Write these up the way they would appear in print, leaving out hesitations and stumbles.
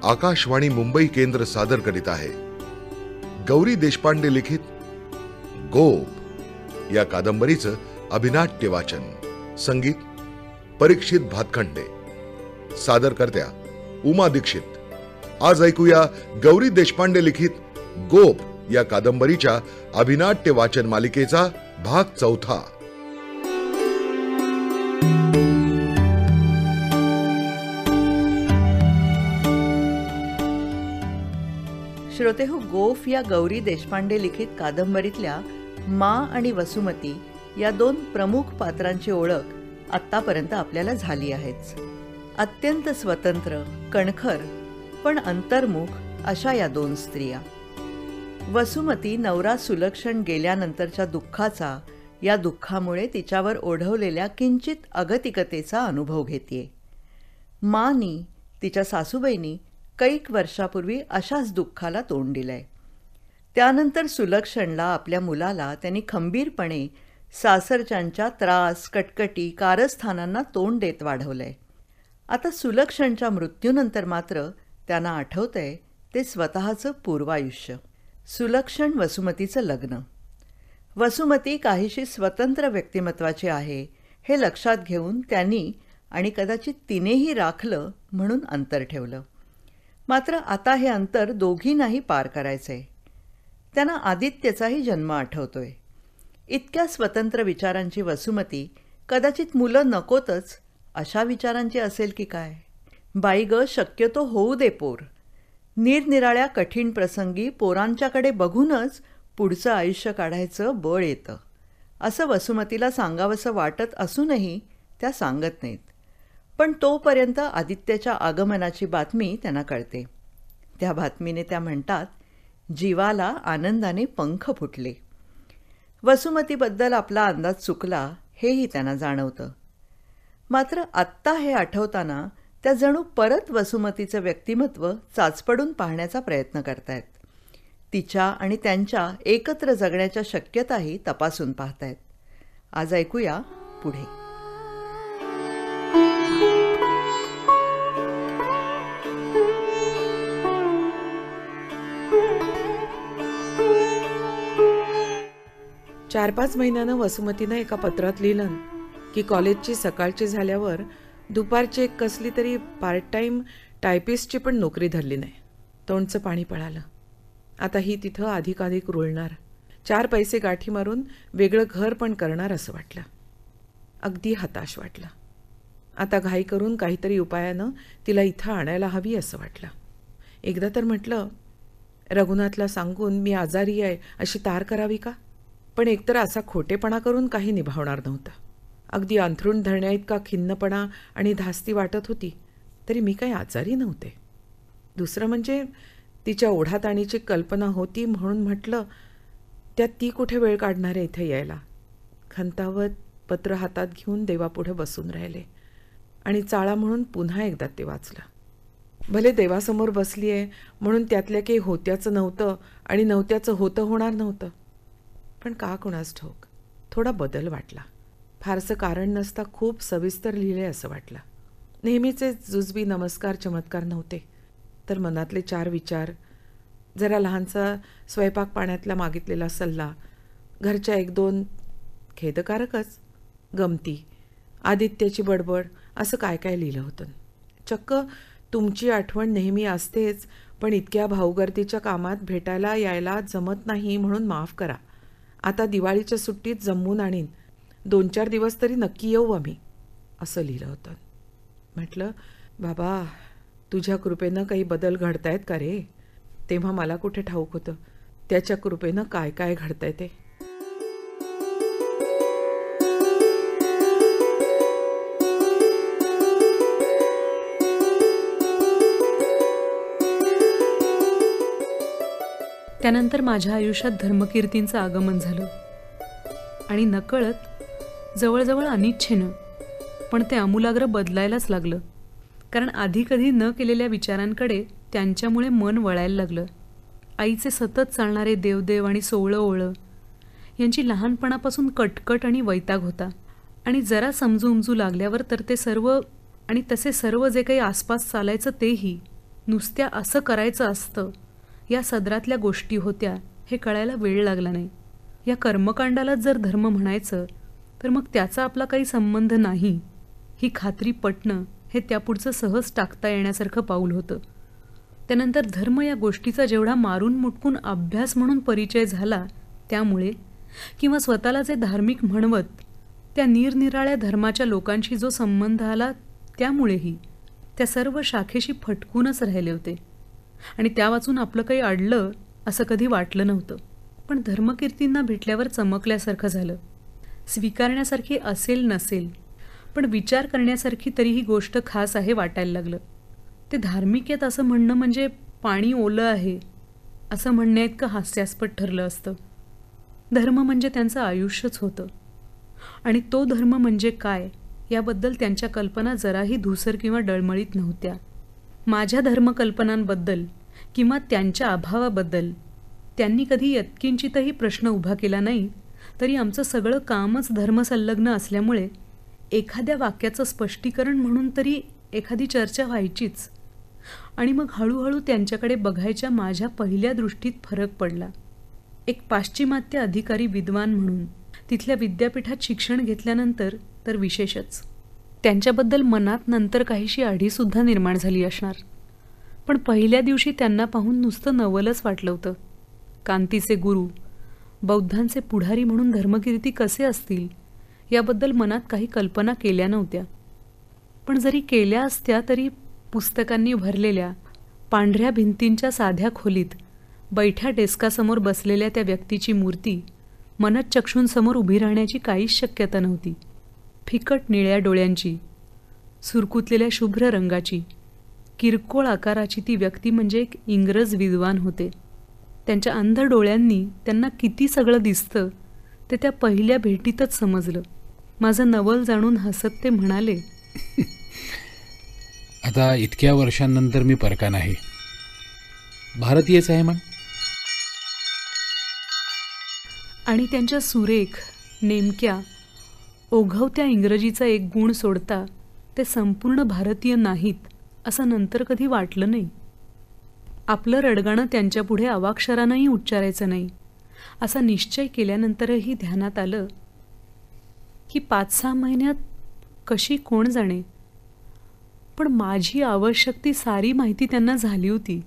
आकाशवाणी मुंबई केंद्र सादर करीत आहे गौरी देशपांडे लिखित गोप या कादंबरीचं अभिनाट्य वाचन. संगीत परीक्षित भातखंडे. सादर करत्या उमा दीक्षित. आज ऐकूया गौरी देशपांडे लिखित गोप या कादंबरीच्या अभिनाट्य वाचन मालिकेचा भाग 4. श्रोतेहो, गोफ या गौरी देशपांडे लिखित कादंबरीतल्या मा आणि वसुमती या 2 प्रमुख पात्रांची ओळख आत्तापर्यंत आपल्याला झाली आहेच. अत्यंत स्वतंत्र, कणखर पण अंतर्मुख अशा या 2 स्त्रिया. वसुमती नवरा सुलक्षण गेल्यानंतरच्या दुःखाचा, या दुःखामुळे तिच्यावर ओढवलेल्या किंचित अगतिकतेचा अनुभव घेतेय. मानी, तिच्या सासूबाईंनी कैक वर्षापूर्वी अशाच दुःखाला तोंड दिलंय. त्यानंतर सुलक्षणला, आपल्या मुलाला त्यांनी खंबीरपणे सासरच्यांच्या त्रास, कटकटी, कारस्थानांना तोंड देत वाढवलंय. आता सुलक्षणच्या मृत्यूनंतर मात्र त्यांना आठवतंय ते स्वतःचं पूर्वायुष्य. सुलक्षण वसुमतीचं लग्न. वसुमती काहीशी स्वतंत्र व्यक्तिमत्वाची आहे हे लक्षात घेऊन त्यांनी आणि कदाचित तिनेही राखलं म्हणून अंतर ठेवलं. मात्र आता हे अंतर दोघींनाही पार करायचंय. त्यांना आदित्यचाही जन्म आठवतोय. इतक्या स्वतंत्र विचारांची वसुमती कदाचित मुलं नकोतच अशा विचारांची असेल की काय. बाई ग, शक्यतो होऊ दे पोर. निरनिराळ्या कठीण प्रसंगी पोरांच्याकडे बघूनच पुढचं आयुष्य काढायचं बळ येतं असं वसुमतीला सांगावंसं वाटत असूनही त्या सांगत नाहीत. पण तोपर्यंत आदित्यच्या आगमनाची बातमी त्यांना कळते. त्या बातमीने त्या म्हणतात, जीवाला आनंदाने पंख फुटले. वसुमतीबद्दल आपला अंदाज चुकला हेही त्यांना जाणवतं. मात्र आत्ता हे आठवताना त्या जणू परत वसुमतीचं व्यक्तिमत्व चाचपडून पाहण्याचा प्रयत्न करतायत. तिच्या आणि त्यांच्या एकत्र जगण्याच्या शक्यताही तपासून पाहतायत. आज ऐकूया पुढे. चार 5 महिन्यानं वसुमतीनं एका पत्रात लिहिलं की कॉलेजची सकाळची झाल्यावर दुपारची एक कसली तरी पार्ट टाईम टायपिस्टची पण नोकरी धरली नाही. तोंडचं पाणी पळालं. आता ही तिथं अधिकाधिक रुळणार, 4 पैसे गाठी मारून वेगळं घर पण करणार असं वाटलं. अगदी हताश वाटलं. आता घाई करून काहीतरी उपायानं तिला इथं आणायला हवी असं वाटलं. एकदा तर म्हटलं, रघुनाथला सांगून मी आजारी आहे अशी तार करावी का? पण एकतर असा खोटेपणा करून काही निभावणार नव्हतं. अगदी अंथरूण धरण्याइतका खिन्नपणा आणि धास्ती वाटत होती तरी मी काही आजारी नव्हते. दुसरं म्हणजे तिच्या ओढाताणीची कल्पना होती म्हणून म्हटलं, त्यात ती कुठे वेळ काढणार आहे इथे यायला. खंतावत पत्र हातात घेऊन देवापुढे बसून राहिले आणि चाळा म्हणून पुन्हा एकदा ते वाचलं. भले देवासमोर बसली आहे म्हणून त्यातल्या काही होत्याचं नव्हतं आणि नव्हत्याचं होतं होणार नव्हतं. पण का कुणास ठाऊक थोडा बदल वाटला. फारसं कारण नसता खूप सविस्तर लिहिले असं वाटलं. नेहमीचे जुजबी नमस्कार चमत्कार नव्हते, तर मनातले 4 विचार, जरा लहानसा स्वयंपाक पाण्यातला मागितलेला सल्ला, घरच्या 1-2 खेदकारकच गमती, आदित्याची बडबड, असं काय काय लिहिलं होतं. चक्क तुमची आठवण नेहमी असतेच, पण इतक्या भाऊगर्दीच्या कामात भेटायला यायला जमत नाही म्हणून माफ करा. आता दिवाळीच्या सुट्टीत जमवून आणीन, 2-4 दिवस तरी नक्की येऊ आम्ही, असं लिहिलं होतं. म्हटलं, बाबा तुझ्या कृपेनं काही बदल घडतायत का रे? तेव्हा मला कुठे ठाऊक होतं त्याच्या कृपेनं काय काय घडतंय ते. त्यानंतर माझ्या आयुष्यात धर्मकीर्तींचं आगमन झालं आणि नकळत जवळजवळ अनिच्छेनं पण ते आमूलाग्र बदलायलाच लागलं. कारण आधी कधी न केलेल्या विचारांकडे त्यांच्यामुळे मन वळायला लागलं. आईचे सतत चालणारे देवदेव आणि सोवळं ओळं यांची लहानपणापासून कटकट आणि वैताग होता आणि जरा समजू उमजू लागल्यावर तर ते सर्व आणि तसे सर्व जे काही आसपास चालायचं तेही नुसत्या असं करायचं असतं या सदरातल्या गोष्टी होत्या हे कळायला वेळ लागला नाही. या कर्मकांडालाच जर धर्म म्हणायचं तर मग त्याचा आपला काही संबंध नाही ही खात्री पटणं हे त्यापुढचं सहज टाकता येण्यासारखं पाऊल होतं. त्यानंतर धर्म या गोष्टीचा जेवढा मारून मुटकून अभ्यास म्हणून परिचय झाला त्यामुळे किंवा स्वतःला जे धार्मिक म्हणवत त्या निरनिराळ्या धर्माच्या लोकांशी जो संबंध आला त्यामुळेही त्या सर्व शाखेशी फटकूनच राहिले होते आणि त्या वाचून आपलं काही अडलं असं कधी वाटलं नव्हतं. पण धर्मकीर्तींना भेटल्यावर चमकल्यासारखं झालं. स्वीकारण्यासारखी असेल नसेल पण विचार करण्यासारखी तरी ही गोष्ट खास आहे वाटायला लागलं. ते धार्मिक आहेत असं म्हणणं म्हणजे पाणी ओलं आहे असं म्हणण्याइतकं हास्यास्पद ठरलं असतं. धर्म म्हणजे त्यांचं आयुष्यच होतं आणि तो धर्म म्हणजे काय याबद्दल त्यांच्या कल्पना जराही धूसर किंवा डळमळीत नव्हत्या. माझ्या धर्मकल्पनांबद्दल किंवा त्यांच्या अभावाबद्दल त्यांनी कधी यत्किंचितही प्रश्न उभा केला नाही. तरी आमचं सगळं कामच धर्मसंलग्न असल्यामुळे एखाद्या वाक्याचं स्पष्टीकरण म्हणून तरी एखादी चर्चा व्हायचीच. आणि मग हळूहळू त्यांच्याकडे बघायच्या माझ्या पहिल्या दृष्टीत फरक पडला. एक पाश्चिमात्य अधिकारी विद्वान म्हणून तिथल्या विद्यापीठात शिक्षण घेतल्यानंतर तर विशेषच. त्यांच्याबद्दल मनात नंतर काहीशी आढीसुद्धा निर्माण झाली असणार. पण पहिल्या दिवशी त्यांना पाहून नुसतं नवलच वाटलं होतं. कांतीचे गुरु, बौद्धांचे पुढारी म्हणून धर्मकीर्ती कसे असतील याबद्दल मनात काही कल्पना केल्या नव्हत्या. पण जरी केल्या असत्या तरी पुस्तकांनी भरलेल्या पांढऱ्या भिंतींच्या साध्या खोलीत बैठ्या डेस्कासमोर बसलेल्या त्या व्यक्तीची मूर्ती मनःचक्षूंसमोर उभी राहण्याची काहीच शक्यता नव्हती. फिकट निळ्या डोळ्यांची, सुरकुतलेल्या शुभ्र रंगाची, किरकोळ आकाराची ती व्यक्ती म्हणजे एक इंग्रज विद्वान होते. त्यांच्या अंध डोळ्यांनी त्यांना किती सगळं दिसतं ते त्या पहिल्या भेटीतच समजलं. माझं नवल जाणून हसत ते म्हणाले, आता इतक्या वर्षांनंतर मी परका आहे, भारतीयच आहे म्हण. आणि त्यांच्या सुरेख, नेमक्या, ओघवत्या इंग्रजीचा एक गुण सोडता ते संपूर्ण भारतीय नाहीत असं नंतर कधी वाटलं नाही. आपलं रडगाणं त्यांच्यापुढे अवाक्षरानंही उच्चारायचं नाही असा निश्चय केल्यानंतरही ध्यानात आलं की 5-6 महिन्यात कशी कोण जाणे, पण माझी आवश्यक ती सारी माहिती त्यांना झाली होती.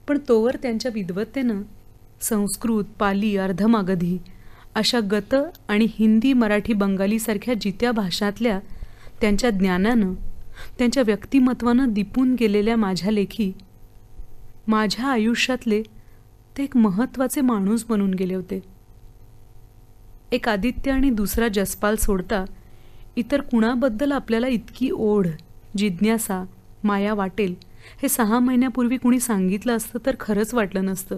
पण तोवर त्यांच्या विद्वत्तेनं संस्कृत, पाली, अर्धमागधी अशा गत आणि हिंदी, मराठी, बंगालीसारख्या जित्या भाषातल्या त्यांच्या ज्ञानानं, त्यांच्या व्यक्तिमत्वानं दिपून गेलेल्या माझ्या लेखी माझ्या आयुष्यातले ते एक महत्त्वाचे माणूस बनून गेले होते. एक आदित्य आणि दुसरा जसपाल सोडता इतर कुणाबद्दल आपल्याला इतकी ओढ, जिज्ञासा, माया वाटेल हे 6 महिन्यापूर्वी कुणी सांगितलं असतं तर खरंच वाटलं नसतं.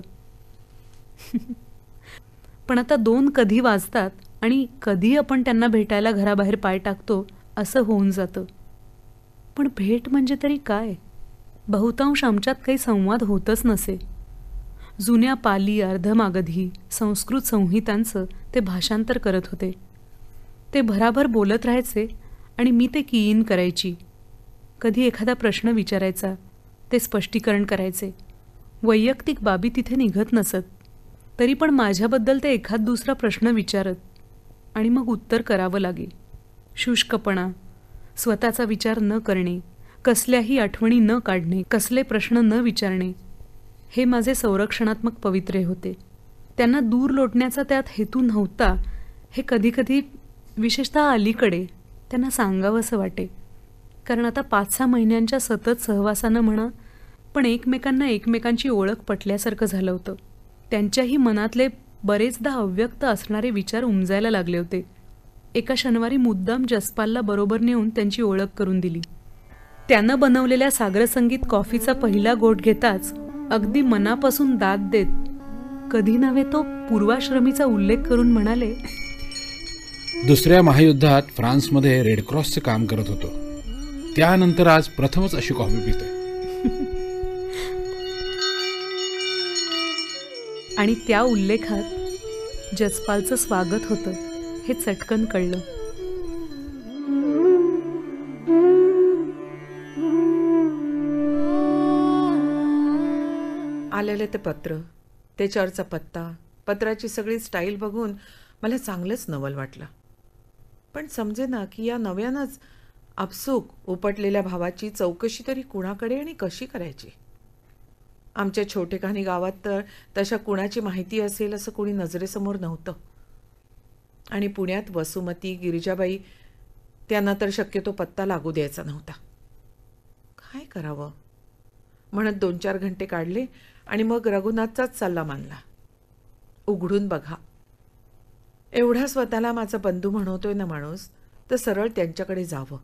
पण आता 2 कधी वाजतात आणि कधी आपण त्यांना भेटायला घराबाहेर पाय टाकतो असं होऊन जातं. पण भेट म्हणजे तरी काय? बहुतांश आमच्यात काही संवाद होतच नसे. जुन्या पाली, अर्धमागधी, संस्कृत संहितांचं ते भाषांतर करत होते. ते भराभर बोलत राहायचे आणि मी ते कीइन करायची. कधी एखादा प्रश्न विचारायचा, ते स्पष्टीकरण करायचे. वैयक्तिक बाबी तिथे निघत नसत, तरी पण माझ्याबद्दल ते एखाद दुसरा प्रश्न विचारत आणि मग उत्तर करावं लागे. शुष्कपणा, स्वतःचा विचार न करणे, कसल्याही आठवणी न काढणे, कसले प्रश्न न विचारणे हे माझे संरक्षणात्मक पवित्रे होते. त्यांना दूर लोटण्याचा त्यात हेतू नव्हता हे कधीकधी, विशेषतः अलीकडे, त्यांना सांगावंसं वाटे. कारण आता 5-6 महिन्यांच्या सतत सहवासानं म्हणा, पण एकमेकांना एकमेकांची ओळख पटल्यासारखं झालं होतं. त्यांच्याही मनातले बरेचदा अव्यक्त असणारे विचार उमजायला लागले होते. एका शनिवारी मुद्दाम जसपालला बरोबर नेऊन त्यांची ओळख करून दिली. त्यानं बनवलेल्या सागरसंगीत कॉफीचा पहिला घोट घेताच अगदी मनापासून दाद देत, कधी नव्हे तो पूर्वाश्रमीचा उल्लेख करून म्हणाले, दुसऱ्या महायुद्धात फ्रान्समध्ये रेडक्रॉसचं काम करत होतो. त्यानंतर आज प्रथमच अशी कॉफी पितोय. आणि त्या उल्लेखात जसपालचं स्वागत होतं हे चटकन कळलं. आलेलं ते पत्र, त्याच्यावरचा पत्ता, पत्राची सगळी स्टाईल बघून मला चांगलंच नवल वाटलं. पण समजे ना की या नव्यानंच आपसूक उपटलेल्या भावाची चौकशी तरी कुणाकडे आणि कशी करायची. आमच्या छोटेखानी गावात तर तशा कुणाची माहिती असेल असं कोणी नजरेसमोर नव्हतं. आणि पुण्यात वसुमती, गिरिजाबाई त्यांना तर शक्यतो पत्ता लागू द्यायचा नव्हता. काय करावं म्हणत 2-4 घंटे काढले आणि मग रघुनाथचाच सल्ला मानला. उघडून बघा. एवढा स्वतःला माझा बंधू म्हणवतोय ना माणूस, तर सरळ त्यांच्याकडे जावं.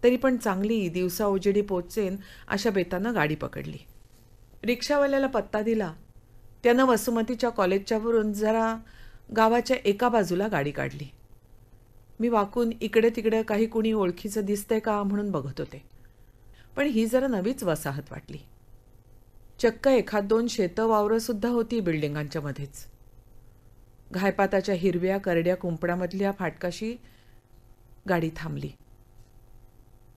तरी पण चांगली दिवसा उजेडी पोचेन अशा बेतानं गाडी पकडली. रिक्षावाल्याला पत्ता दिला. त्यानं वसुमतीच्या कॉलेजच्यावरून जरा गावाच्या एका बाजूला गाडी काढली. मी वाकून इकडे तिकडे काही कुणी ओळखीचं दिसतंय का म्हणून बघत होते. पण ही जरा नवीच वसाहत वाटली. चक्क 1-2 शेतं वावरंसुद्धा होती बिल्डिंगांच्या मध्येच. घायपाताच्या हिरव्या करड्या कुंपणामधल्या फाटकाशी गाडी थांबली.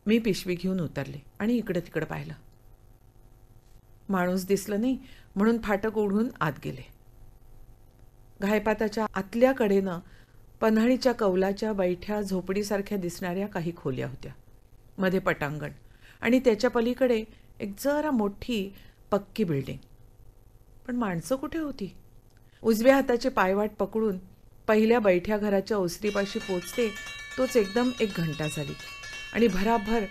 मी पिशवी घेऊन उतरले आणि इकडं तिकडं पाहिलं. माणूस दिसलं नाही म्हणून फाटक उघडून आत गेले. घायपाताच्या आतल्या कडेनं पन्हाळीच्या कौलाच्या बैठ्या झोपडीसारख्या दिसणाऱ्या काही खोल्या होत्या. मध्ये पटांगण आणि त्याच्या पलीकडे एक जरा मोठी पक्की बिल्डिंग. पण माणसं कुठे होती? उजव्या हाताचे पायवाट पकडून पहिल्या बैठ्या घराच्या ओसरीपाशी पोचते तोच एकदम 1 घंटा झाली आणि भराभर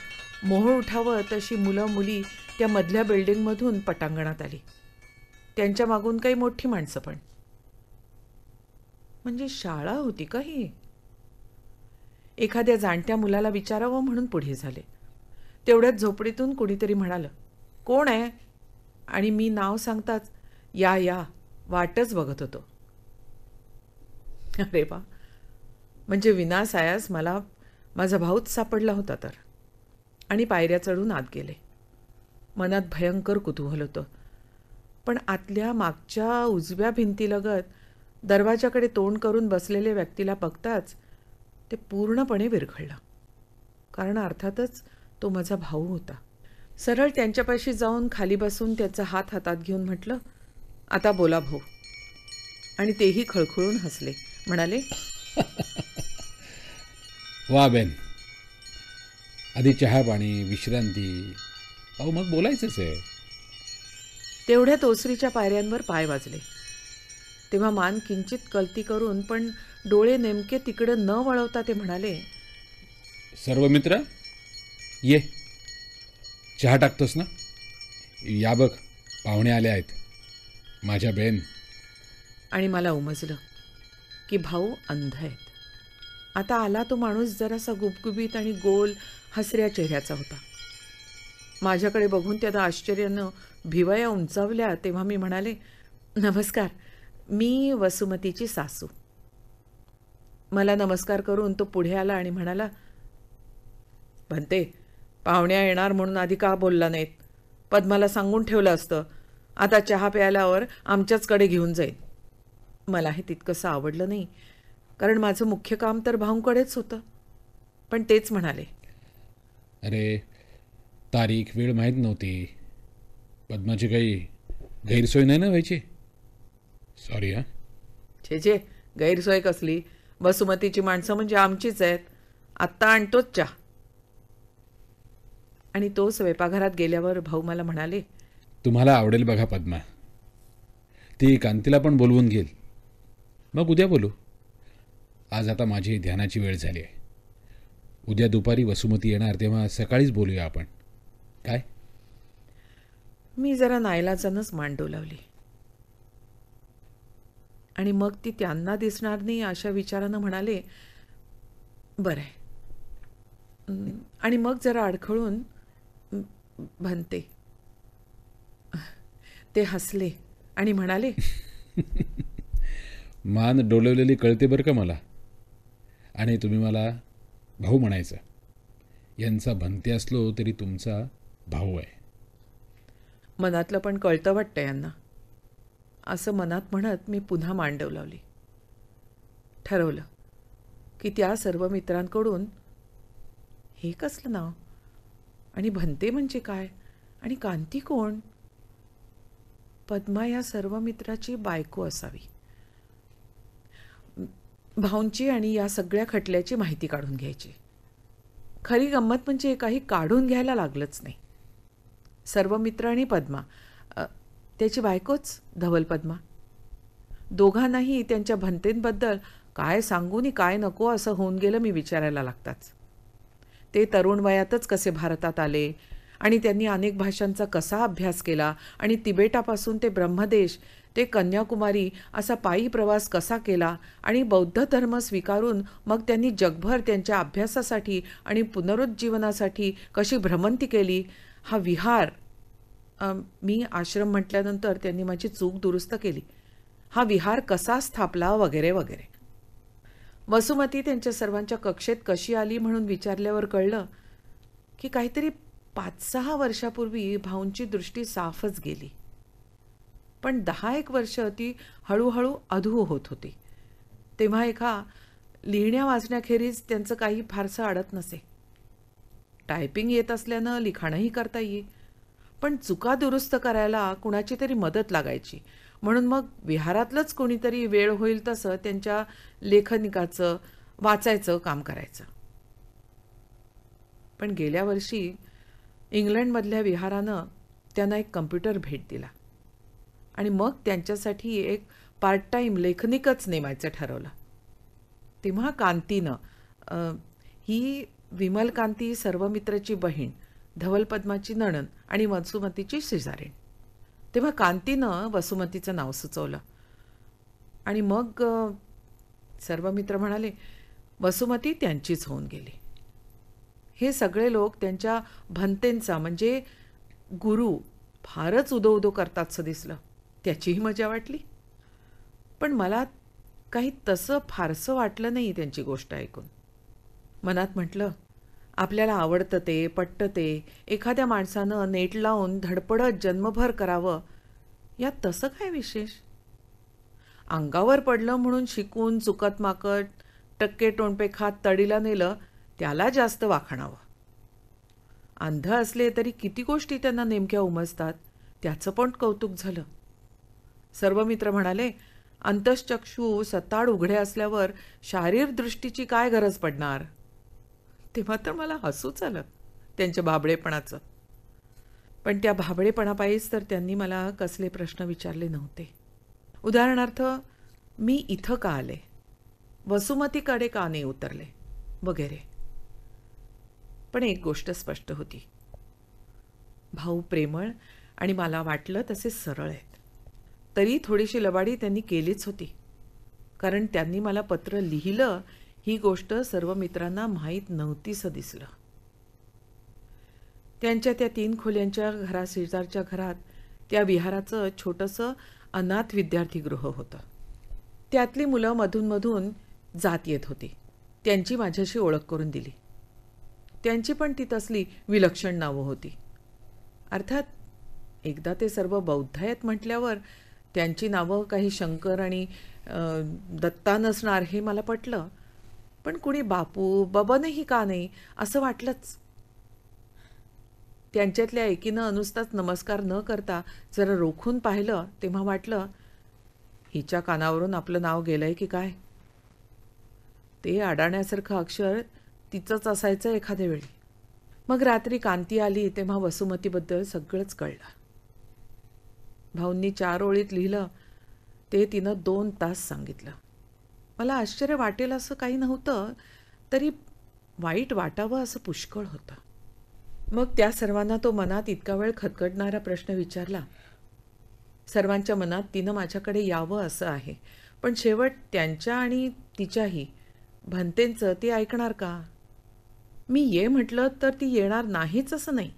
मोहोळ उठावं तशी मुलं मुली त्या मधल्या बिल्डिंगमधून पटांगणात आली. त्यांच्या मागून काही मोठी माणसं पण. म्हणजे शाळा होती का ही? एखाद्या जाणत्या मुलाला विचारावं म्हणून पुढे झाले. तेवढ्यात झोपडीतून कुणीतरी म्हणालं, कोण आहे? आणि मी नाव सांगताच या या वाटच बघत होतो. अरे वा, म्हणजे विनासायास मला माझा भाऊच सापडला होता तर. आणि पायऱ्या चढून आत गेले. मनात भयंकर कुतूहल होतं. पण आतल्या मागच्या उजव्या भिंतीलगत दरवाजाकडे तोंड करून बसलेल्या व्यक्तीला बघताच ते पूर्णपणे विरघळलं. कारण अर्थातच तो माझा भाऊ होता. सरळ त्यांच्यापाशी जाऊन खाली बसून त्याचा हात हातात घेऊन म्हटलं, आता बोला भाऊ. आणि तेही खळखळून हसले. म्हणाले, वा बेन, आधी चहा पाणी विश्रांती, अहो मग बोलायचंच आहे. तेवढ्यात ओसरीच्या पायऱ्यांवर पाय वाजले. तेव्हा मान किंचित कलती करून पण डोळे नेमके तिकडं न वळवता ते म्हणाले, सर्व मित्र ये, चहा टाकतोस ना? या बघ, पाहुणे आले आहेत, माझ्या बेन. आणि मला उमजलं की भाऊ अंध आहेत. आता आला तो माणूस जरासा गुबगुबीत आणि गोल हसऱ्या चेहऱ्याचा होता. माझ्याकडे बघून त्यानं आश्चर्यानं भिवया उंचावल्या. तेव्हा मी म्हणाले, नमस्कार, मी वसुमतीची सासू. मला नमस्कार करून तो पुढे आला आणि म्हणाला, भन्ते, पाहुण्या येणार म्हणून आधी का बोलला नाहीत? पद्माला सांगून ठेवलं असतं. आता चहा प्यायल्यावर आमच्याचकडे घेऊन जाईन. मला हे तितकंसं आवडलं नाही, कारण माझं मुख्य काम तर भाऊंकडेच होतं. पण तेच म्हणाले, अरे तारीख वेळ माहीत नव्हती. पद्माची काही गैरसोय नाही ना व्हायची? सॉरी हां. छे गैरसोय कसली? वसुमतीची माणसं म्हणजे आमचीच आहेत. आत्ता आणतोच चहा. आणि तो स्वयंपाकघरात गेल्यावर भाऊ मला म्हणाले, तुम्हाला आवडेल बघा पद्मा. ती कांतीला पण बोलवून घेईल. मग उद्या बोलू. आज आता माझी ध्यानाची वेळ झाली आहे. उद्या दुपारी वसुमती येणार तेव्हा सकाळीच बोलूया आपण. काय? मी जरा नाईलाजानंच मान डोलावली. आणि मग ती त्यांना दिसणार नाही अशा विचारानं म्हणाले, बरं आहे. आणि मग जरा अडखळून, भन्ते. ते हसले आणि म्हणाले, मान डोलवलेली कळते बरं का मला. आणि तुम्ही मला भाऊ म्हणायचं. यांचा भन्ते असलो तरी तुमचा भाऊ आहे. मनातलं पण कळतं वाटतं यांना. असं मनात म्हणत मी पुन्हा मान डोलावली. ठरवलं की त्या सर्व मित्रांकडून हे कसलं नाव? आणि भन्ते म्हणजे काय? आणि कांती कोण? पद्मा या सर्व मित्राची बायको असावी. भाऊंची आणि या सगळ्या खटल्याची माहिती काढून घ्यायची. खरी गंमत म्हणजे काही काढून घ्यायला लागलंच नाही. सर्व मित्र आणि पद्मा, त्याची बायकोच धवल पद्मा, दोघांनाही त्यांच्या भंतेंबद्दल काय सांगू नि काय नको असं होऊन गेलं मी विचारायला लागताच. ते तरुण वयातच कसे भारतात आले आणि त्यांनी अनेक भाषांचा कसा अभ्यास केला आणि तिबेटापासून ते ब्रह्मदेश ते कन्याकुमारी असा पायी प्रवास कसा केला आणि बौद्ध धर्म स्वीकारून मग त्यांनी जगभर त्यांच्या अभ्यासासाठी आणि पुनरुज्जीवनासाठी कशी भ्रमंती केली. हा विहार, मी आश्रम म्हटल्यानंतर त्यांनी माझी चूक दुरुस्त केली, हा विहार कसा स्थापला वगैरे वगैरे. वसुमती त्यांच्या सर्वांच्या कक्षेत कशी आली म्हणून विचारल्यावर कळलं की काहीतरी 5-6 वर्षापूर्वी भाऊंची दृष्टी साफच गेली. पण 10-1 वर्ष ती हळूहळू अधू होत होती. तेव्हा एका लिहिण्या वाचण्याखेरीज त्यांचं काही फारसं अडत नसे. टायपिंग येत असल्यानं लिखाणही करता येई, पण चुका दुरुस्त करायला कुणाची तरी मदत लागायची. म्हणून मग विहारातलंच कोणीतरी वेळ होईल तसं त्यांच्या लेखनिकाचं वाचायचं काम करायचं. पण गेल्या वर्षी इंग्लंडमधल्या विहारानं त्यांना एक कम्प्युटर भेट दिला आणि मग त्यांच्यासाठी एक पार्ट टाईम लेखनिकच नेमायचं ठरवलं. तेव्हा कांतीनं, ही विमल कांती सर्वमित्राची बहीण, धवल पद्माची नणंद आणि वसुमतीची शेजारीण, तेव्हा कांतीनं वसुमतीचं नाव सुचवलं. आणि मग सर्वमित्र म्हणाले वसुमती त्यांचीच होऊन गेली. हे सगळे लोक त्यांच्या भंतेंचा म्हणजे गुरु फारच उदो उदो करतातसं दिसलं. त्याचीही मजा वाटली. पण मला काही तसं फारसं वाटलं नाही त्यांची गोष्ट ऐकून. मनात म्हटलं, आपल्याला आवडतं ते, पटतं ते एखाद्या माणसानं नेट लावून धडपडत जन्मभर करावं, यात तसं काय विशेष? अंगावर पडलं म्हणून शिकून चुकत माकत टक्के टोणपे खात तडीला नेलं त्याला जास्त वाखाणावं. अंध असले तरी किती गोष्टी त्यांना नेमक्या उमजतात, त्याचं पण कौतुक झालं. सर्व मित्र म्हणाले, अंतश्चक्षू सताड उघडे असल्यावर शारीर दृष्टीची काय गरज पडणार? तेव्हा तर मला हसूच आलं त्यांच्या भाबडेपणाचं. पण त्या भाबडेपणापायीच तर त्यांनी मला कसले प्रश्न विचारले नव्हते. उदाहरणार्थ, मी इथं का आले, वसुमतीकडे का नाही उतरले वगैरे. पण एक गोष्ट स्पष्ट होती, भाऊ प्रेमळ आणि मला वाटलं तसे सरळ आहेत. तरी थोडीशी लबाडी त्यांनी केलीच होती, कारण त्यांनी मला पत्र लिहिलं ही गोष्ट सर्व मित्रांना माहीत नव्हतीसं दिसलं. त्यांच्या त्या 3 खोल्यांच्या घराशेजारच्या घरात त्या विहाराचं छोटंसं अनाथ विद्यार्थीगृह होतं. त्यातली मुलं मधून जात येत होती. त्यांची माझ्याशी ओळख करून दिली. त्यांची पण ती तसली विलक्षण नावं होती. अर्थात एकदा ते सर्व बौद्ध आहेत म्हटल्यावर त्यांची नावं काही शंकर आणि दत्ता नसणार हे मला पटलं. पण कुणी बापू बबनही का नाही असं वाटलंच. त्यांच्यातल्या एकीनं नुसताच नमस्कार न करता जरा रोखून पाहिलं तेव्हा वाटलं, हिच्या कानावरून आपलं नाव गेलंय की काय. ते अडाण्यासारखं अक्षर तिचंच असायचं एखाद्या वेळी. मग रात्री कांती आली तेव्हा वसुमतीबद्दल सगळंच कळलं. भाऊंनी 4 ओळीत लिहिलं ते तिनं 2 तास सांगितलं. मला आश्चर्य वाटेल असं काही नव्हतं, तरी वाईट वाटावं असं पुष्कळ होतं. मग त्या सर्वांना तो मनात इतका वेळ खदखदणारा प्रश्न विचारला. सर्वांच्या मनात तिनं माझ्याकडे यावं असं आहे, पण शेवट त्यांच्या आणि तिच्याही भंतेंचं ती ऐकणार का? मी ये म्हटलं तर ती येणार नाहीच असं नाही,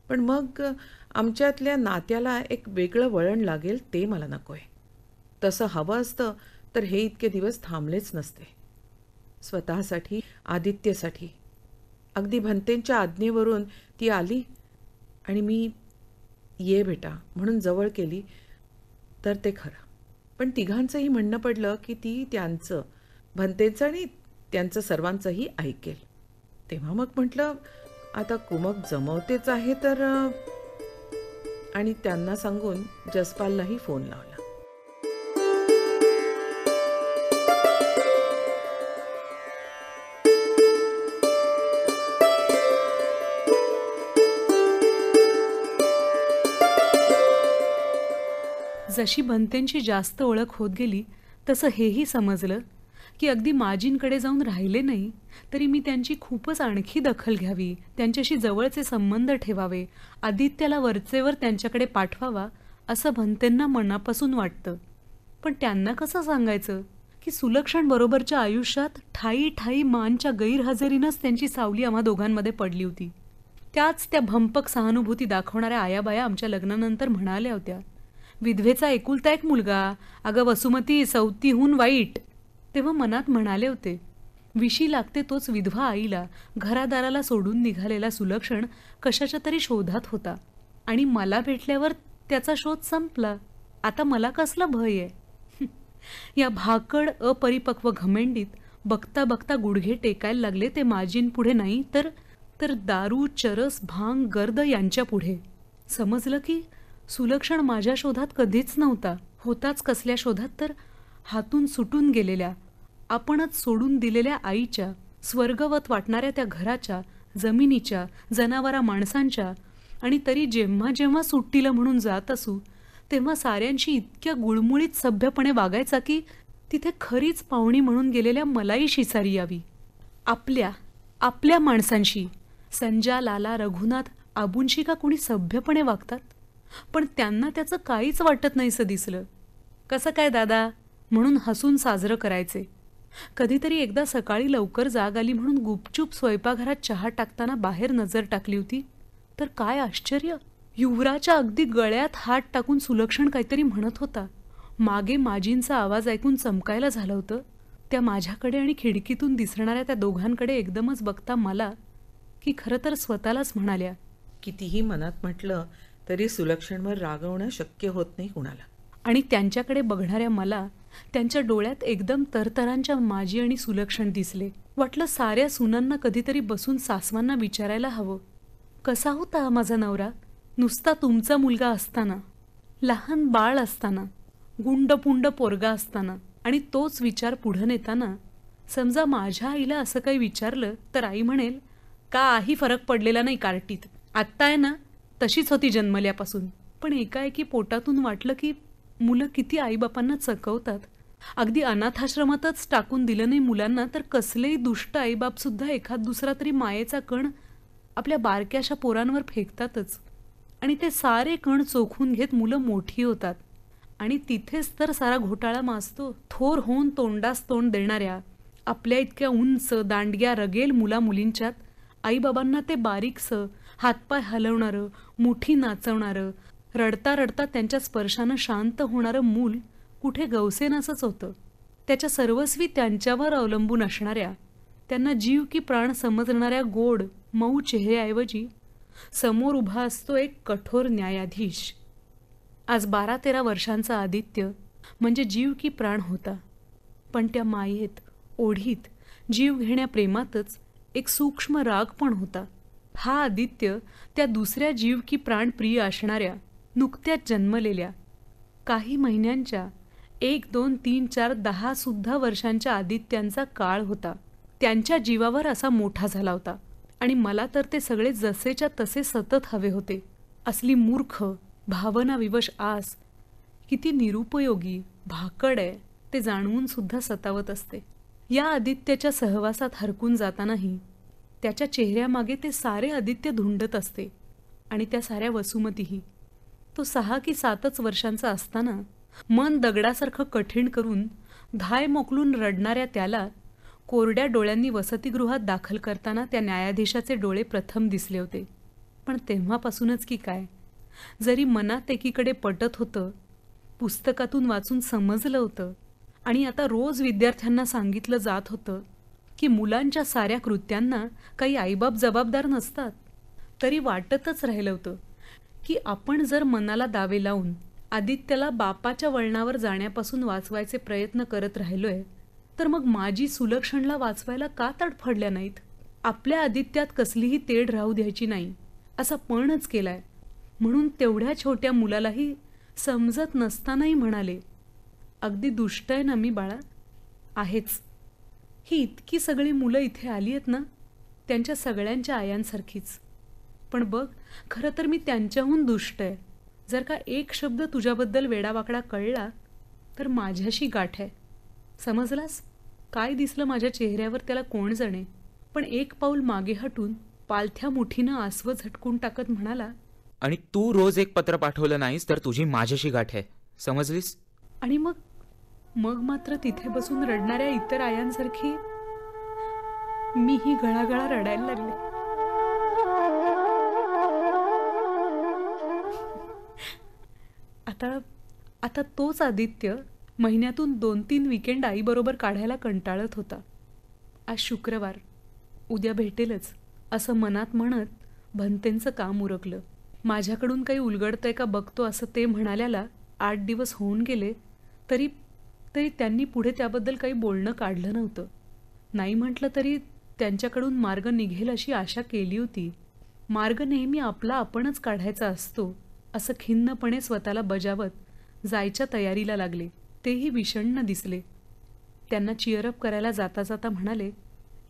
पण मग आमच्यातल्या नात्याला एक वेगळं वळण लागेल ते मला नको आहे. तसं हवं असतं तर हे इतके दिवस थांबलेच नसते. स्वतःसाठी, आदित्यसाठी. अगदी भंतेंच्या आज्ञेवरून ती आली आणि मी ये बेटा म्हणून जवळ केली तर ते खरं. पण तिघांचंही म्हणणं पडलं की ती त्यांचं, भंतेंचं आणि त्यांचं सर्वांचंही ऐकेल. तेव्हा मग म्हटलं, आता कुमक जमवतेच आहे तर. आणि त्यांना सांगून जसपाललाही फोन लावला. जशी भंतेंची जास्त ओळख होत गेली तसं हेही समजलं की अगदी माजींकडे जाऊन राहिले नाही तरी मी त्यांची खूपच आणखी दखल घ्यावी, त्यांच्याशी जवळचे संबंध ठेवावे, आदित्याला वरचेवर त्यांच्याकडे पाठवावा असं भंतेंना मनापासून वाटतं. पण त्यांना कसं सांगायचं की सुलक्षण बरोबरच्या आयुष्यात ठाई ठाई मानच्या गैरहजेरीनंच त्यांची सावली आम्हा दोघांमध्ये पडली होती. त्याच त्या भंपक सहानुभूती दाखवणाऱ्या आयाबाया आमच्या लग्नानंतर म्हणाल्या होत्या, विधवेचा एकुलता एक मुलगा, अगं वसुमती सौतीहून वाईट. तेव्हा मनात म्हणाले होते, विशी लागते तोच विधवा आईला घरादाराला सोडून निघालेला सुलक्षण कशाच्या तरी शोधात होता आणि मला भेटल्यावर त्याचा शोध संपला. आता मला कसला भय आहे. या भाकड अपरिपक्व घमेंडीत बघता बघता गुडघे टेकायला लागले ते माजींपुढे नाही तर दारू, चरस, भांग, गर्द यांच्या पुढे. समजलं की सुलक्षण माझ्या शोधात कधीच नव्हता. होताच कसल्या शोधात तर हातून सुटून गेलेल्या, आपणच सोडून दिलेल्या आईच्या, स्वर्गवत वाटणाऱ्या त्या घराच्या, जमिनीच्या, जनावरा माणसांच्या. आणि तरी जेव्हा जेव्हा सुट्टीला म्हणून जात असू तेव्हा साऱ्यांशी इतक्या गुळमुळीत सभ्यपणे वागायचा की तिथे खरीच पाहुणी म्हणून गेलेल्या मलाही शिसारी यावी. आपल्या माणसांशी, संजा, लाला, रघुनाथ, आबूंशी का कोणी सभ्यपणे वागतात? पण त्यांना त्याचं काहीच वाटत नाहीसं दिसलं. कसं काय दादा म्हणून हसून साजरं करायचे. कधीतरी एकदा सकाळी लवकर जाग आली म्हणून गुपचूप स्वयंपाकघरात चहा टाकताना बाहेर नजर टाकली होती तर काय आश्चर्य, युवराच्या अगदी गळ्यात हात टाकून सुलक्षण काहीतरी म्हणत होता. मागे माजींचा आवाज ऐकून चमकायला झालं होतं. त्या माझ्याकडे आणि खिडकीतून दिसणाऱ्या त्या दोघांकडे एकदमच बघता मला की खरं तर स्वतःलाच म्हणाल्या, कितीही मनात म्हटलं तरी सुलक्षणवर रागवणं शक्य होत नाही कुणाला. आणि त्यांच्याकडे बघणाऱ्या मला त्यांच्या डोळ्यात एकदम तरतरांच्या माजी आणि सुलक्षण दिसले. वाटलं साऱ्या सुनांना कधीतरी बसून सासवांना विचारायला हवं, कसा होता हा माझा नवरा नुसता तुमचा मुलगा असताना, लहान बाळ असताना, गुंडपुंड पोरगा असताना. आणि तोच विचार पुढं नेताना समजा माझ्या आईला असं काही विचारलं तर आई म्हणेल, काही फरक पडलेला नाही कार्टीत, आत्ता आहे ना तशीच होती जन्मल्यापासून. पण एकाएकी पोटातून वाटलं की मुलं किती आईबापांना चकवतात. अगदी अनाथाश्रमातच टाकून दिलं नाही मुलांना तर कसलेही दुष्ट आईबापसुद्धा एखाद दुसरा तरी मायेचा कण आपल्या बारक्याशा पोरांवर फेकतातच. आणि ते सारे कण चोखून घेत मुलं मोठी होतात. आणि तिथेच तर सारा घोटाळा माजतो. थोर होऊन तोंडास तोंड देणाऱ्या आपल्या इतक्या उंच दांडग्या रगेल मुला मुलींच्यात आईबाबांना ते बारीकसं हातपाय हलवणारं, मुठी नाचवणारं, रडता रडता त्यांच्या स्पर्शानं शांत होणारं मूल कुठे गवसेनासंच होतं. त्याच्या सर्वस्वी त्यांच्यावर अवलंबून असणाऱ्या, त्यांना जीव की प्राण समजणाऱ्या गोड मऊ चेहऱ्याऐवजी समोर उभा असतो एक कठोर न्यायाधीश. आज 12-13 वर्षांचा आदित्य म्हणजे जीव की प्राण होता. पण त्या मायेत, ओढीत, जीव घेण्या प्रेमातच एक सूक्ष्म राग पण होता. हा आदित्य त्या दुसऱ्या जीव की प्राण प्रिय असणाऱ्या, नुकत्याच जन्मलेल्या, काही महिन्यांच्या, 1, 2, 3, 4, 10 सुद्धा वर्षांच्या आदित्यांचा काळ होता. त्यांच्या जीवावर असा मोठा झाला होता. आणि मला तर ते सगळे जसेच्या तसे सतत हवे होते. असली मूर्ख, भावनाविवश आस किती निरुपयोगी, भाकड आहे ते जाणवून सुद्धा सतावत असते. या आदित्याच्या सहवासात हरकून जातानाही त्याच्या चेहऱ्यामागे ते सारे आदित्य धुंडत असते. आणि त्या साऱ्या वसुमतीही. तो 6 की 7च वर्षांचा असताना मन दगडासारखं कठीण करून धाय मोकलून रडणाऱ्या त्याला कोरड्या डोळ्यांनी वसतिगृहात दाखल करताना त्या न्यायाधीशाचे डोळे प्रथम दिसले होते. पण तेव्हापासूनच की काय, जरी मनात एकीकडे पटत होतं, पुस्तकातून वाचून समजलं होतं आणि आता रोज विद्यार्थ्यांना सांगितलं जात होतं की मुलांच्या साऱ्या कृत्यांना काही आईबाप जबाबदार नसतात, तरी वाटतच राहिलं होतं की आपण जर मनाला दावे लावून आदित्याला बापाच्या वळणावर जाण्यापासून वाचवायचे प्रयत्न करत राहिलोय तर मग माझी सुलक्षणला वाचवायला का तडफडल्या नाहीत? आपल्या आदित्यात कसलीही तेढ राहू द्यायची नाही असा पणच केलाय. म्हणून तेवढ्या छोट्या मुलालाही समजत नसतानाही म्हणाले, अगदी दुष्ट आहे ना मी बाळा? आहेच. ही इतकी सगळी मुलं इथे आली आहेत ना, त्यांच्या सगळ्यांच्या आयांसारखीच. पण बघ, खरं तर मी त्यांच्याहून दुष्ट आहे. जर का एक शब्द तुझ्याबद्दल वेडावाकडा कळला तर माझ्याशी गाठ आहे. समजलास? काय दिसलं माझ्या चेहऱ्यावर त्याला कोण जाणे. पण एक पाऊल मागे हटून पालथ्या मुठीनं आसवं झटकून टाकत म्हणाला, आणि तू रोज एक पत्र पाठवलं नाहीस तर तुझी माझ्याशी गाठ आहे. समजलीस? आणि मग मात्र तिथे बसून रडणाऱ्या इतर आयांसारखी मीही गळागळा रडायला लागले. आता तोच आदित्य महिन्यातून 2-3 विकेंड आईबरोबर काढायला कंटाळत होता. आज शुक्रवार, उद्या भेटेलच असं मनात म्हणत भंतेंचं काम उरकलं. माझ्याकडून काही उलगडतंय का बघतो असं ते म्हणाल्याला 8 दिवस होऊन गेले तरी त्यांनी पुढे त्याबद्दल काही बोलणं काढलं नव्हतं. नाही म्हटलं तरी त्यांच्याकडून मार्ग निघेल अशी आशा केली होती. मार्ग नेहमी आपला आपणच काढायचा असतो असं खिन्नपणे स्वतःला बजावत जायच्या तयारीला लागले. तेही विषण्ण दिसले. त्यांना चिअरअप करायला जाता जाता म्हणाले,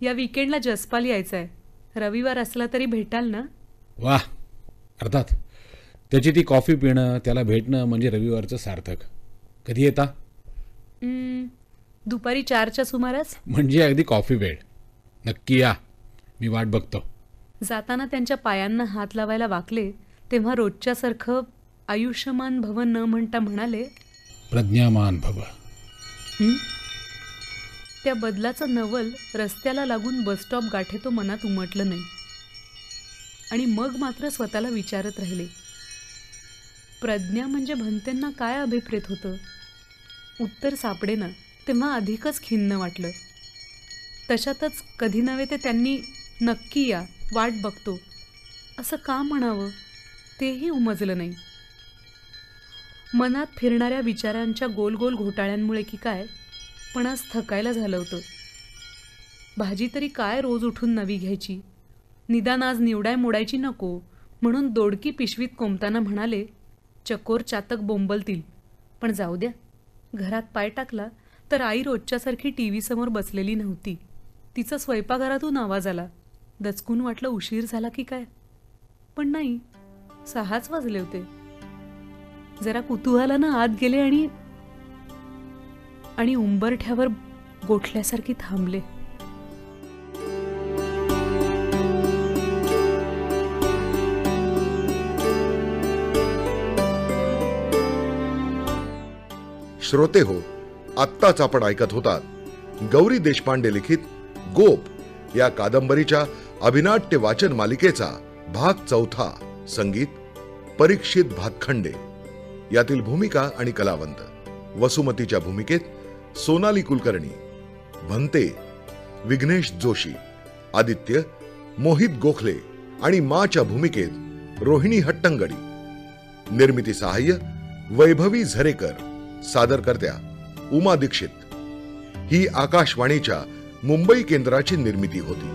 या विकेंडला जसपाल यायचा आहे. रविवार असला तरी भेटाल ना? वाह, अर्थात. त्याची ती कॉफी पिणं, त्याला भेटणं म्हणजे रविवारचं सार्थक. कधी येता? दुपारी 4च्या सुमारास. म्हणजे अगदी कॉफी वेळ. नक्की या, मी वाट बघतो. जाताना त्यांच्या पायांना हात लावायला वाकले तेव्हा रोजच्यासारखं आयुष्यमान भव न म्हणता म्हणाले, प्रज्ञामान भव. त्या बदलाचं नवल रस्त्याला लागून बसस्टॉप गाठे तो मनात उमटलं नाही. आणि मग मात्र स्वतःला विचारत राहिले, प्रज्ञा म्हणजे भंतेंना काय अभिप्रेत होतं? उत्तर सापडेना तेव्हा अधिकच खिन्न वाटलं. तशातच कधी नव्हे ते त्यांनी नक्की या, वाट बघतो असं का म्हणावं तेही उमजलं नाही. मनात फिरणाऱ्या विचारांच्या गोल गोल घोटाळ्यांमुळे की काय, पण आज थकायला झालं होतं. भाजी तरी काय रोज उठून नवी घ्यायची, निदान आज निवडाय मोडायची नको म्हणून दोडकी पिशवीत कोंबताना म्हणाले, चकोर चातक बोंबलतील. पण जाऊ द्या. घरात पाय टाकला तर आई रोजच्यासारखी टीव्ही समोर बसलेली नव्हती. तिचा स्वयंपाकघरातून आवाज आला. दचकून वाटलं उशीर झाला की काय, पण नाही, 6च वाजले होते. जरा कुतूहलानं आत गेले आणि उंबरठ्यावर गोठल्यासारखी थांबले. श्रोते हो, आत्ताच आपण ऐकत होतात गौरी देशपांडे लिखित गोप या कादंबरीच्या अभिनाट्य वाचन मालिकेचा भाग 4. संगीत परीक्षित भातखंडे. यातील भूमिका आणि कलावंत: वसुमतीच्या भूमिकेत सोनाली कुलकर्णी, भंते विघ्नेश जोशी, आदित्य मोहित गोखले आणि माच्या भूमिकेत रोहिणी हट्टंगडी. निर्मिती सहाय्य वैभवी झरेकर. सादरकर्त्या उमा दीक्षित. ही आकाशवाणीच्या मुंबई केंद्राची निर्मिती होती.